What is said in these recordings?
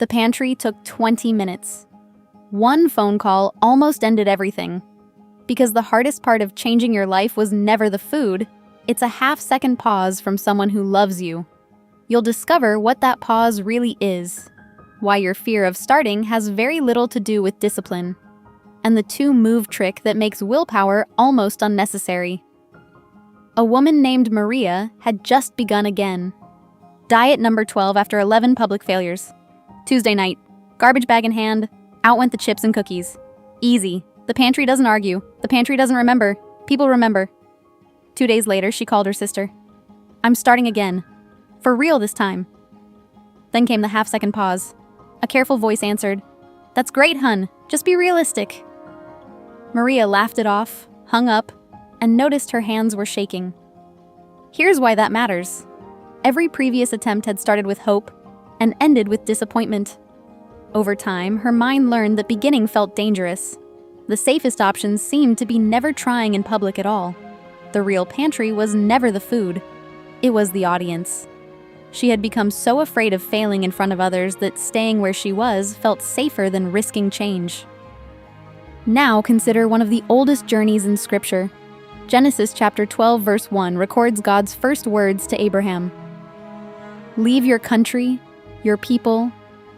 The pantry took 20 minutes. One phone call almost ended everything. Because the hardest part of changing your life was never the food, it's a half-second pause from someone who loves you. You'll discover what that pause really is, why your fear of starting has very little to do with discipline, and the two-move trick that makes willpower almost unnecessary. A woman named Maria had just begun again. Diet number 12 after 11 public failures. Tuesday night, garbage bag in hand, out went the chips and cookies. Easy. The pantry doesn't argue. The pantry doesn't remember. People remember. 2 days later, she called her sister. I'm starting again. For real this time. Then came the half-second pause. A careful voice answered, That's great, hun. Just be realistic. Maria laughed it off, hung up, and noticed her hands were shaking. Here's why that matters. Every previous attempt had started with hope and ended with disappointment. Over time, her mind learned that beginning felt dangerous. The safest options seemed to be never trying in public at all. The real pantry was never the food. It was the audience. She had become so afraid of failing in front of others that staying where she was felt safer than risking change. Now consider one of the oldest journeys in Scripture. Genesis chapter 12 verse 1 records God's first words to Abraham. Leave your country, your people,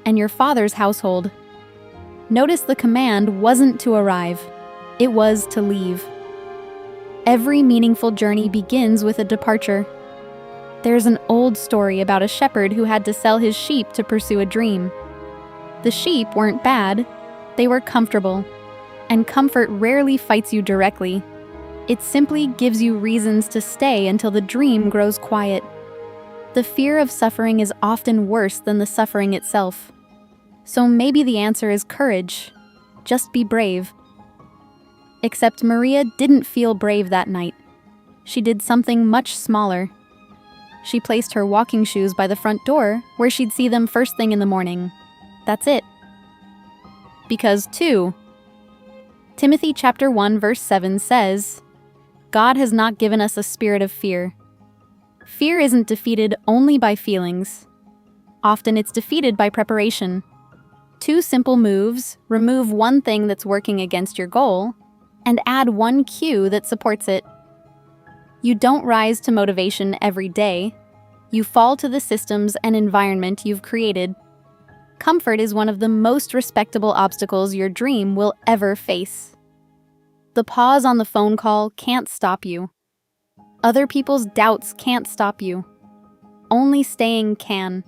and your father's household. Notice the command wasn't to arrive, it was to leave. Every meaningful journey begins with a departure. There's an old story about a shepherd who had to sell his sheep to pursue a dream. The sheep weren't bad, they were comfortable. And comfort rarely fights you directly. It simply gives you reasons to stay until the dream grows quiet. The fear of suffering is often worse than the suffering itself. So maybe the answer is courage. Just be brave. Except Maria didn't feel brave that night. She did something much smaller. She placed her walking shoes by the front door, where she'd see them first thing in the morning. That's it. Because 2. Timothy chapter 1 verse 7 says, God has not given us a spirit of fear. Fear isn't defeated only by feelings. Often it's defeated by preparation. 2 simple moves: remove one thing that's working against your goal, and add one cue that supports it. You don't rise to motivation every day. You fall to the systems and environment you've created. Comfort is one of the most respectable obstacles your dream will ever face. The pause on the phone call can't stop you. Other people's doubts can't stop you. Only staying can.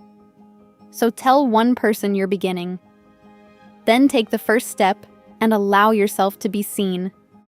So tell one person you're beginning. Then take the first step and allow yourself to be seen.